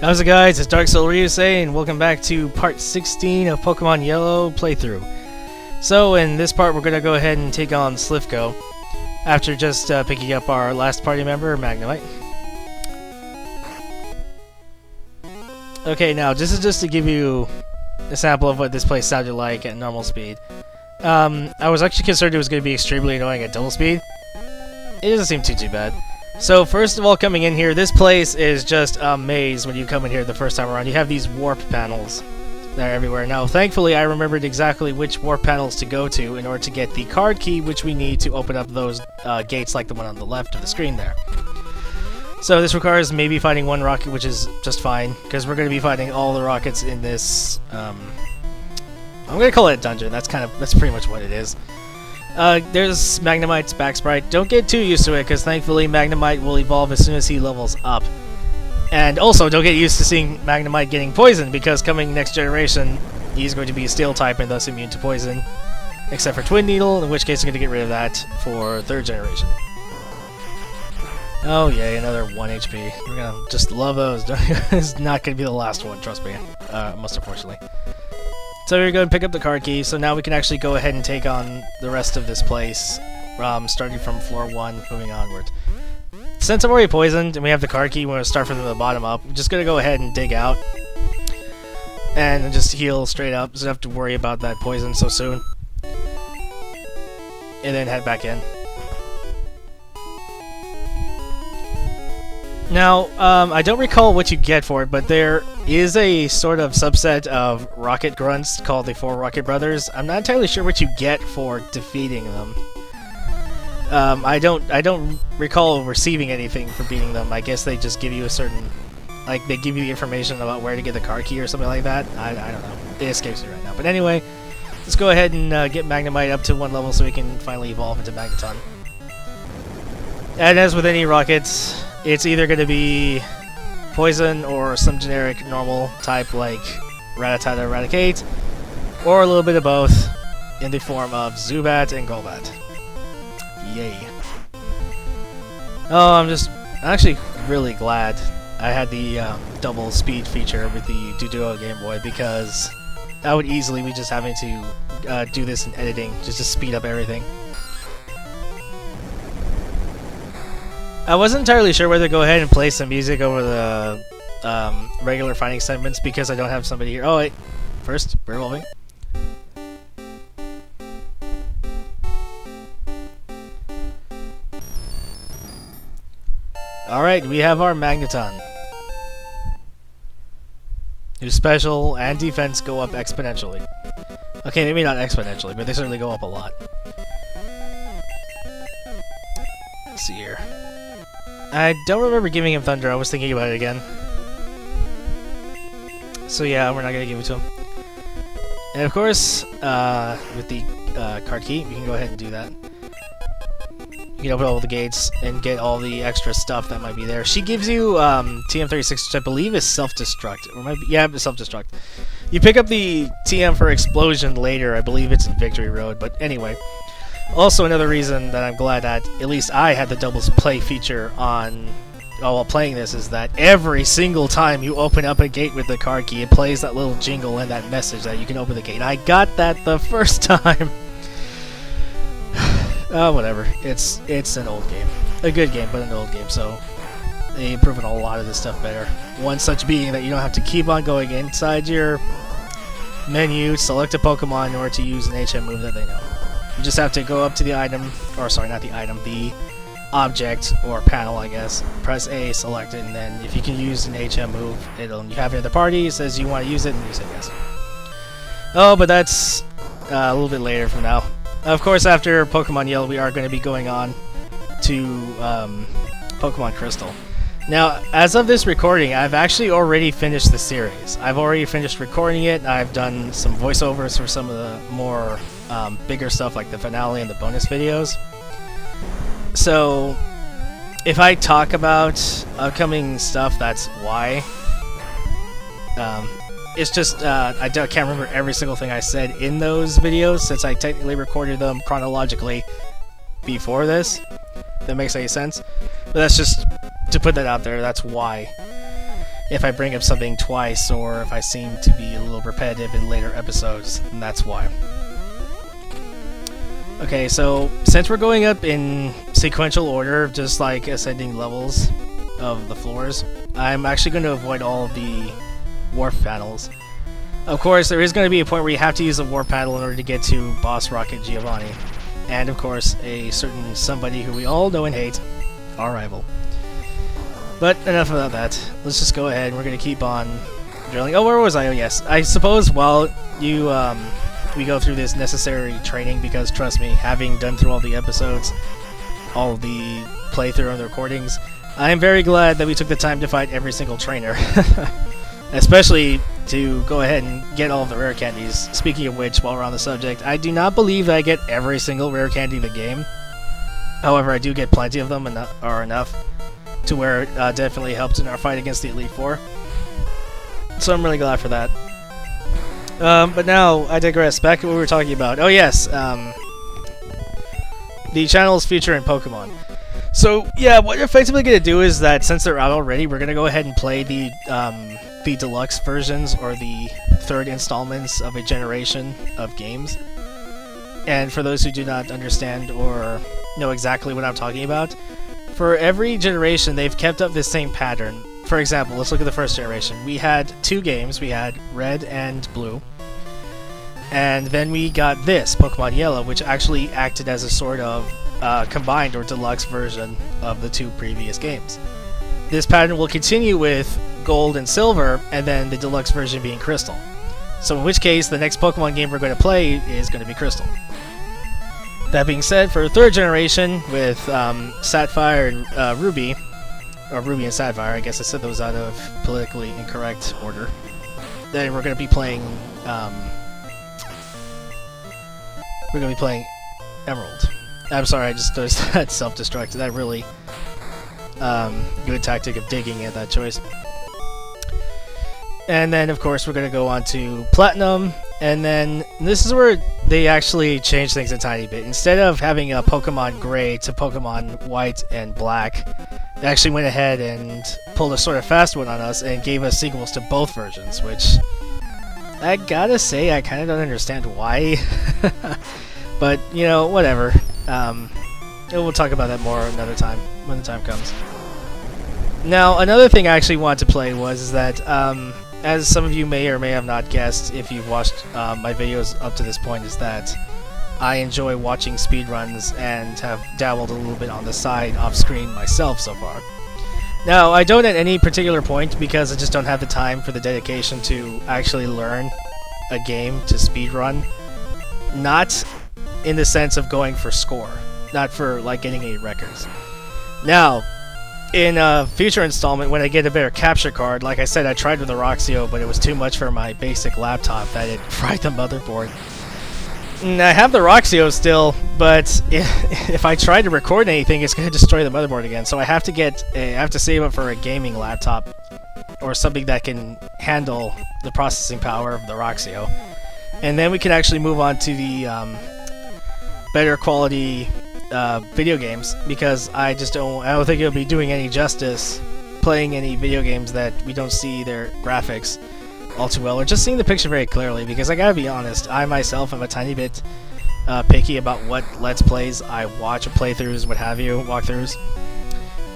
How's it guys, it's Dark Soul Ryusei and welcome back to part 16 of Pokemon Yellow playthrough. So in this part we're going to go ahead and take on Silph after just picking up our last party member, Magnemite. Okay, now this is just to give you a sample of what this place sounded like at normal speed. I was actually concerned it was going to be extremely annoying at double speed. It doesn't seem too bad. So first of all, coming in here, this place is just a maze when you come in here the first time around. You have these warp panels that are everywhere. Now, thankfully, I remembered exactly which warp panels to go to in order to get the card key, which we need to open up those gates like the one on the left of the screen there. So this requires maybe fighting one rocket, which is just fine, because we're going to be fighting all the rockets in this, I'm going to call it a dungeon. That's pretty much what it is. There's Magnemite's back sprite. Don't get too used to it, because thankfully Magnemite will evolve as soon as he levels up. And also, don't get used to seeing Magnemite getting poisoned, because coming next generation, he's going to be a steel type and thus immune to poison. Except for Twin Needle, in which case I'm going to get rid of that for 3rd generation. Oh yay, another 1 HP. We're going to just love those. It's not going to be the last one, trust me. Most unfortunately. So we're going to pick up the card key, so now we can actually go ahead and take on the rest of this place, starting from floor 1, moving onward. Since I'm already poisoned and we have the card key, we're going to start from the bottom up. We're just going to go ahead and dig out and just heal straight up, so you don't have to worry about that poison so soon. And then head back in. Now, I don't recall what you get for it, but there is a sort of subset of rocket grunts called the 4 Rocket Brothers. I'm not entirely sure what you get for defeating them. I don't recall receiving anything for beating them. I guess they just give you a certain, like, they give you information about where to get the card key or something like that. I don't know. It escapes me right now. But anyway, let's go ahead and get Magnemite up to 1 level so we can finally evolve into Magneton. And as with any rockets, it's either going to be poison or some generic normal type like Rattata or Raticate, or a little bit of both in the form of Zubat and Golbat. Yay. Oh, I'm actually really glad I had the double speed feature with the Duo Game Boy, because I would easily be just having to do this in editing just to speed up everything. I wasn't entirely sure whether to go ahead and play some music over the regular fighting segments because I don't have somebody here. Oh wait, first, we're evolving. Alright, we have our Magneton, whose special and defense go up exponentially. Okay, maybe not exponentially, but they certainly go up a lot. Let's see here. I don't remember giving him Thunder. I was thinking about it again. So yeah, we're not going to give it to him. And of course, with the card key, we can go ahead and do that. You can open all the gates and get all the extra stuff that might be there. She gives you TM36, which I believe is self-destruct. Or yeah, it's self-destruct. You pick up the TM for Explosion later. I believe it's in Victory Road. But anyway. Also, another reason that I'm glad that at least I had the doubles play feature on while playing this is that every single time you open up a gate with the card key, it plays that little jingle and that message that you can open the gate. I got that the first time. Oh, whatever. It's an old game. A good game, but an old game, so they improving a lot of this stuff better. One such being that you don't have to keep on going inside your menu, select a Pokemon in order to use an HM move that they know. You just have to go up to the item, or sorry, not the item, the object or panel, I guess. Press A, select it, and then if you can use an HM move, you have it in the party, it says you want to use it, and you say yes. Oh, but that's a little bit later from now. Of course, after Pokemon Yellow, we are going to be going on to Pokemon Crystal. Now, as of this recording, I've actually already finished the series. I've already finished recording it. I've done some voiceovers for some of the more bigger stuff like the finale and the bonus videos. So, if I talk about upcoming stuff, that's why. It's just, I can't remember every single thing I said in those videos since I technically recorded them chronologically before this. If that makes any sense. But that's just to put that out there, that's why. if I bring up something twice or if I seem to be a little repetitive in later episodes, and that's why. Okay, so since we're going up in sequential order, just like ascending levels of the floors, I'm actually going to avoid all of the warp panels. Of course, there is going to be a point where you have to use a warp panel in order to get to Boss Rocket Giovanni. And of course, a certain somebody who we all know and hate, our rival. But enough about that. Let's just go ahead and we're going to keep on drilling. Oh, where was I? Oh, yes. I suppose while we go through this necessary training, because trust me, having done through all the episodes, all the playthrough and the recordings, I am very glad that we took the time to fight every single trainer. Especially to go ahead and get all of the rare candies. Speaking of which, while we're on the subject, I do not believe that I get every single rare candy in the game. However, I do get plenty of them, or enough, to where it definitely helped in our fight against the Elite Four. So I'm really glad for that. But now, I digress. Back to what we were talking about. Oh yes, the channel's feature in Pokemon. So, yeah, what you're effectively going to do is that, since they're out already, we're going to go ahead and play the deluxe versions, or the third installments of a generation of games. And for those who do not understand or know exactly what I'm talking about, for every generation, they've kept up this same pattern. For example, let's look at the first generation. We had 2 games. We had Red and Blue. And then we got this, Pokemon Yellow, which actually acted as a sort of combined or deluxe version of the 2 previous games. This pattern will continue with Gold and Silver, and then the deluxe version being Crystal. So in which case, the next Pokemon game we're going to play is going to be Crystal. That being said, for 3rd generation, with Sapphire and Ruby, or Ruby and Sapphire, I guess I said those out of politically incorrect order, then we're going to be playing Emerald. I'm sorry, I just noticed that self-destruct. That really good tactic of digging at that choice. And then, of course, we're going to go on to Platinum, and then this is where they actually change things a tiny bit. Instead of having a Pokemon Gray to Pokemon White and Black, they actually went ahead and pulled a sort of fast one on us and gave us sequels to both versions, which I gotta say, I kind of don't understand why. But, you know, whatever. We'll talk about that more another time, when the time comes. Now, another thing I actually wanted to play was that, as some of you may or may have not guessed if you've watched my videos up to this point, is that I enjoy watching speedruns and have dabbled a little bit on the side off-screen myself so far. Now, I don't at any particular point, because I just don't have the time for the dedication to actually learn a game to speedrun. Not in the sense of going for score, not for like getting any records. Now, in a future installment, when I get a better capture card, like I said, I tried with the Roxio, but it was too much for my basic laptop that it fried the motherboard. And I have the Roxio still, but if I try to record anything, it's going to destroy the motherboard again. So I have to save up for a gaming laptop or something that can handle the processing power of the Roxio, and then we can actually move on to the better quality video games, because I don't think it'll be doing any justice playing any video games that we don't see their graphics all too well, or just seeing the picture very clearly, because I gotta be honest, I myself am a tiny bit picky about what Let's Plays I watch, or playthroughs, what have you, walkthroughs.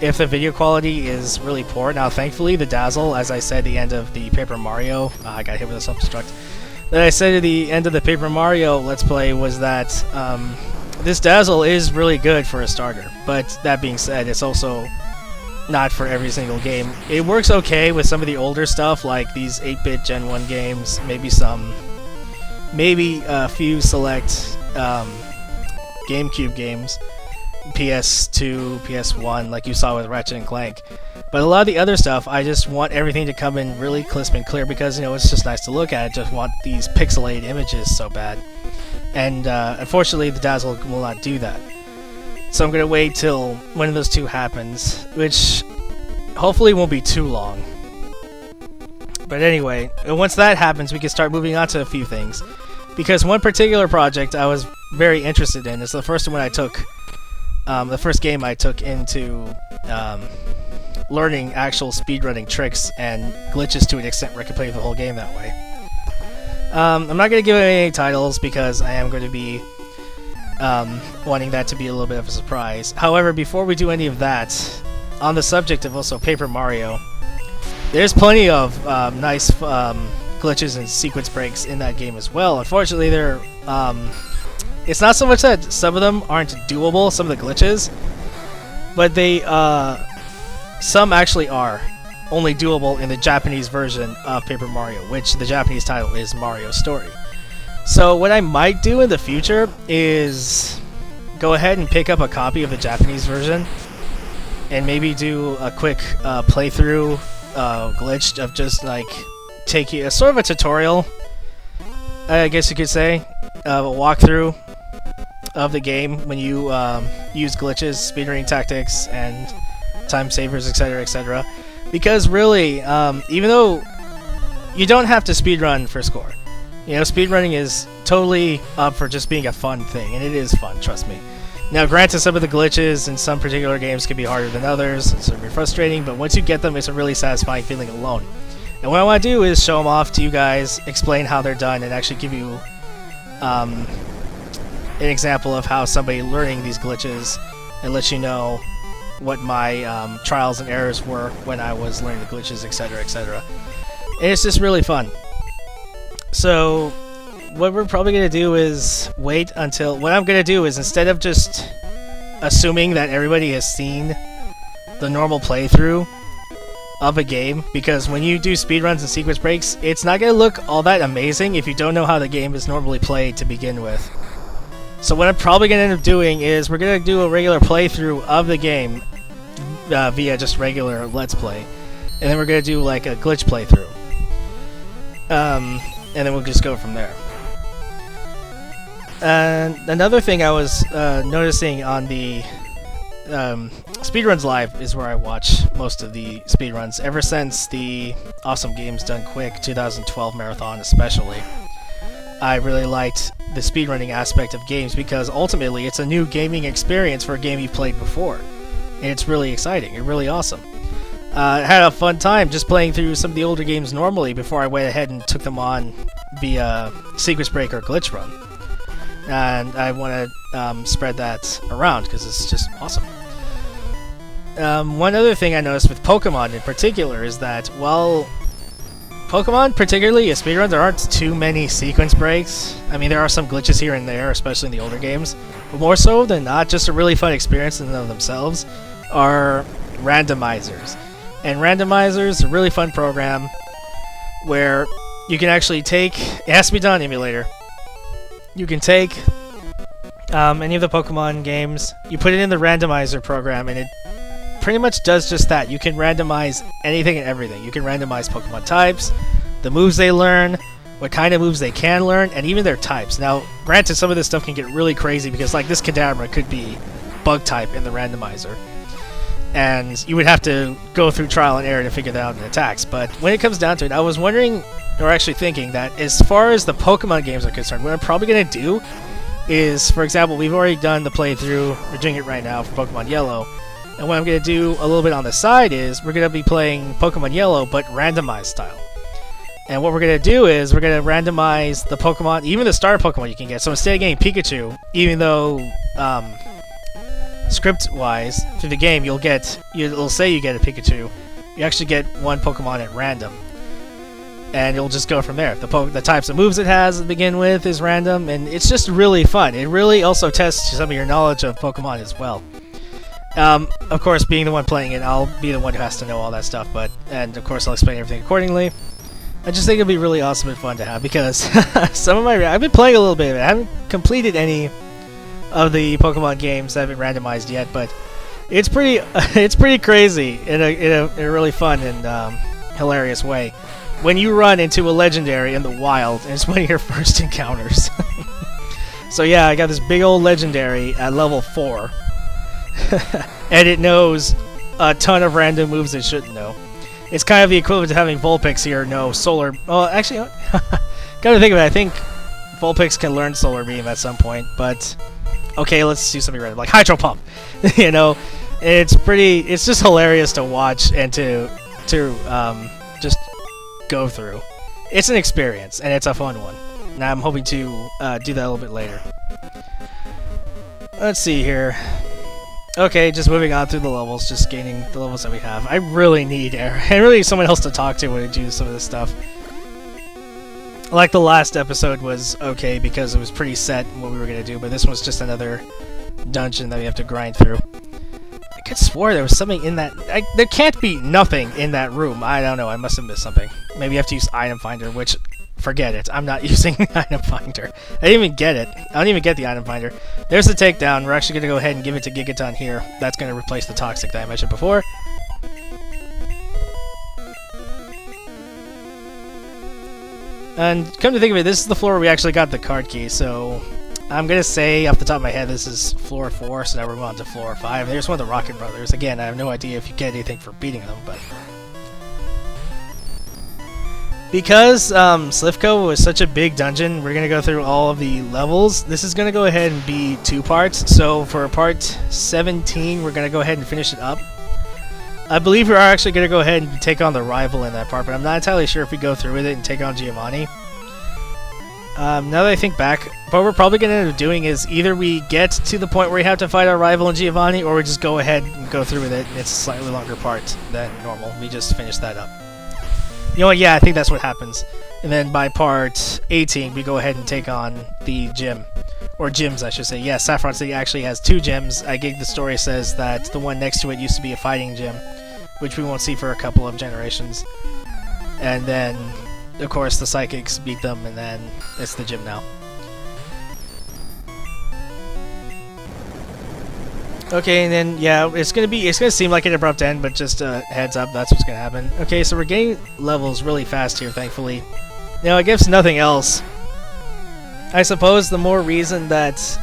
If the video quality is really poor, now thankfully the Dazzle, as I said at the end of the Paper Mario, I got hit with a self-destruct, that I said at the end of the Paper Mario Let's Play was that this Dazzle is really good for a starter, but that being said, it's also not for every single game. It works okay with some of the older stuff, like these 8-bit Gen 1 games, maybe a few select GameCube games, PS2, PS1, like you saw with Ratchet and Clank. But a lot of the other stuff, I just want everything to come in really crisp and clear, because, you know, it's just nice to look at. I just want these pixelated images so bad. And unfortunately, the Dazzle will not do that. So I'm going to wait till one of those two happens, which hopefully won't be too long. But anyway, once that happens, we can start moving on to a few things. Because one particular project I was very interested in is the first one I took, the first game I took into learning actual speedrunning tricks and glitches to an extent where I can play the whole game that way. I'm not going to give away any titles because I am going to be wanting that to be a little bit of a surprise. However, before we do any of that, on the subject of also Paper Mario, there's plenty of nice glitches and sequence breaks in that game as well. Unfortunately, it's not so much that some of them aren't doable, some of the glitches, but some actually are only doable in the Japanese version of Paper Mario, which the Japanese title is Mario Story. So what I might do in the future is go ahead and pick up a copy of the Japanese version and maybe do a quick playthrough glitch of just like taking a sort of a tutorial, I guess you could say, a walkthrough of the game when you use glitches, speedrunning tactics, and time savers, etc., etc. Because really, even though you don't have to speedrun for score, you know, speedrunning is totally up for just being a fun thing, and it is fun, trust me. Now, granted, some of the glitches in some particular games can be harder than others, it's very frustrating, but once you get them, it's a really satisfying feeling alone. And what I want to do is show them off to you guys, explain how they're done, and actually give you an example of how somebody learning these glitches and let you know what my trials and errors were when I was learning the glitches, etc., etc. And it's just really fun. So what we're probably going to do is wait until... What I'm going to do is, instead of just assuming that everybody has seen the normal playthrough of a game, because when you do speedruns and sequence breaks, it's not going to look all that amazing if you don't know how the game is normally played to begin with. So what I'm probably going to end up doing is we're going to do a regular playthrough of the game via just regular Let's Play. And then we're going to do like a glitch playthrough. And then we'll just go from there. And another thing I was noticing on the Speedruns Live is where I watch most of the speedruns, ever since the Awesome Games Done Quick 2012 marathon especially. I really liked the speedrunning aspect of games because ultimately it's a new gaming experience for a game you've played before. And it's really exciting and really awesome. I had a fun time just playing through some of the older games normally before I went ahead and took them on via sequence break or glitch run. And I want to spread that around because it's just awesome. One other thing I noticed with Pokemon in particular is that while Pokemon, particularly a speedrun, there aren't too many sequence breaks. I mean, there are some glitches here and there, especially in the older games. But more so than not, just a really fun experience in and of themselves are randomizers. And randomizers are a really fun program where you can actually take... It has to be done on emulator. You can take any of the Pokemon games, you put it in the randomizer program, and it pretty much does just that. You can randomize anything and everything. You can randomize Pokemon types, the moves they learn, what kind of moves they can learn, and even their types. Now, granted, some of this stuff can get really crazy because, like, this Kadabra could be bug type in the randomizer. And you would have to go through trial and error to figure that out in attacks. But when it comes down to it, I was wondering, or actually thinking, that as far as the Pokemon games are concerned, what I'm probably going to do is, for example, we've already done the playthrough, we're doing it right now for Pokemon Yellow, and what I'm going to do a little bit on the side is, we're going to be playing Pokemon Yellow, but randomized style. And what we're going to do is, we're going to randomize the Pokemon, even the starter Pokemon you can get. So instead of getting Pikachu, even though... script-wise, through the game, it'll say you get a Pikachu. You actually get one Pokemon at random. And it'll just go from there. The types of moves it has to begin with is random, and it's just really fun. It really also tests some of your knowledge of Pokemon as well. Of course, being the one playing it, I'll be the one who has to know all that stuff, and of course I'll explain everything accordingly. I just think it'll be really awesome and fun to have, because I've been playing a little bit of it. I haven't completed any of the Pokemon games that haven't been randomized yet, but it's pretty crazy in a really fun and hilarious way when you run into a legendary in the wild, and it's one of your first encounters. So yeah, I got this big old legendary at level 4, and it knows a ton of random moves it shouldn't know. It's kind of the equivalent to having Vulpix here know Solar... Well, actually, gotta think of it, I think Vulpix can learn Solar Beam at some point, but... Okay, let's do something random, like Hydro Pump, you know? It's just hilarious to watch and to just go through. It's an experience, and it's a fun one. Now I'm hoping to do that a little bit later. Let's see here. Okay, just moving on through the levels, just gaining the levels that we have. I really need someone else to talk to when I do some of this stuff. Like the last episode was okay because it was pretty set what we were gonna do, but this one's just another dungeon that we have to grind through. I could swore there was something in that. There can't be nothing in that room. I don't know. I must have missed something. Maybe you have to use item finder, which forget it. I'm not using item finder. I didn't even get it. I don't even get the item finder. There's the takedown. We're actually gonna go ahead and give it to Gigaton here. That's gonna replace the toxic that I mentioned before. And come to think of it, this is the floor where we actually got the card key, so I'm gonna say off the top of my head this is floor 4, so now we're on to floor 5. There's one of the Rocket Brothers. Again, I have no idea if you get anything for beating them, but because Silph was such a big dungeon, we're gonna go through all of the levels. This is gonna go ahead and be 2 parts, so for part 17 we're gonna go ahead and finish it up. I believe we are actually going to go ahead and take on the rival in that part, but I'm not entirely sure if we go through with it and take on Giovanni. Now that I think back, what we're probably going to end up doing is either we get to the point where we have to fight our rival in Giovanni, or we just go ahead and go through with it, and it's a slightly longer part than normal. We just finish that up. You know what, yeah, I think that's what happens. And then by part 18, we go ahead and take on the gym. Or gyms, I should say. Yeah, Saffron City actually has 2 gyms. I think the story says that the one next to it used to be a fighting gym, which we won't see for a couple of generations. And then, of course, the psychics beat them, and then it's the gym now. Okay, and then, yeah, it's gonna seem like an abrupt end, but just a heads up, that's what's gonna happen. Okay, so we're getting levels really fast here, thankfully. Now, I guess nothing else. I suppose the more reason that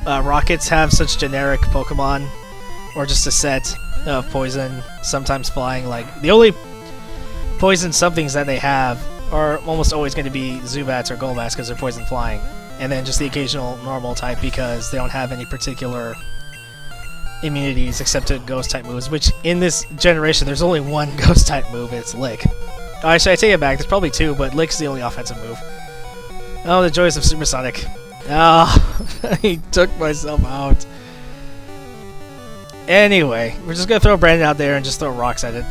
rockets have such generic Pokemon, or just a set of poison, sometimes flying, like, the only poison somethings that they have are almost always going to be Zubats or Golbats because they're poison flying, and then just the occasional normal type because they don't have any particular immunities except to ghost type moves, which in this generation there's only one ghost type move, and it's Lick. Oh, actually, I take it back, there's probably 2, but Lick's the only offensive move. Oh, the joys of Supersonic. Oh, he took myself out. Anyway, we're just going to throw Brandon out there and just throw rocks at it.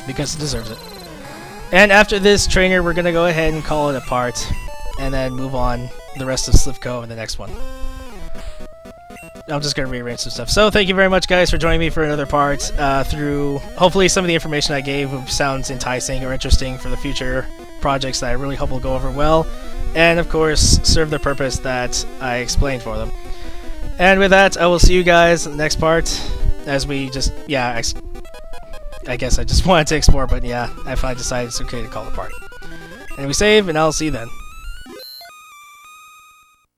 Because it deserves it. And after this trainer, we're going to go ahead and call it a part. And then move on the rest of Silph in the next one. I'm just going to rearrange some stuff. So thank you very much, guys, for joining me for another part. Through hopefully some of the information I gave sounds enticing or interesting for the future projects that I really hope will go over well, and of course serve the purpose that I explained for them. And with that, I will see you guys in the next part as we just, yeah, I guess I just wanted to explore, but yeah, I finally decided it's okay to call it a part. And we save, and I'll see you then.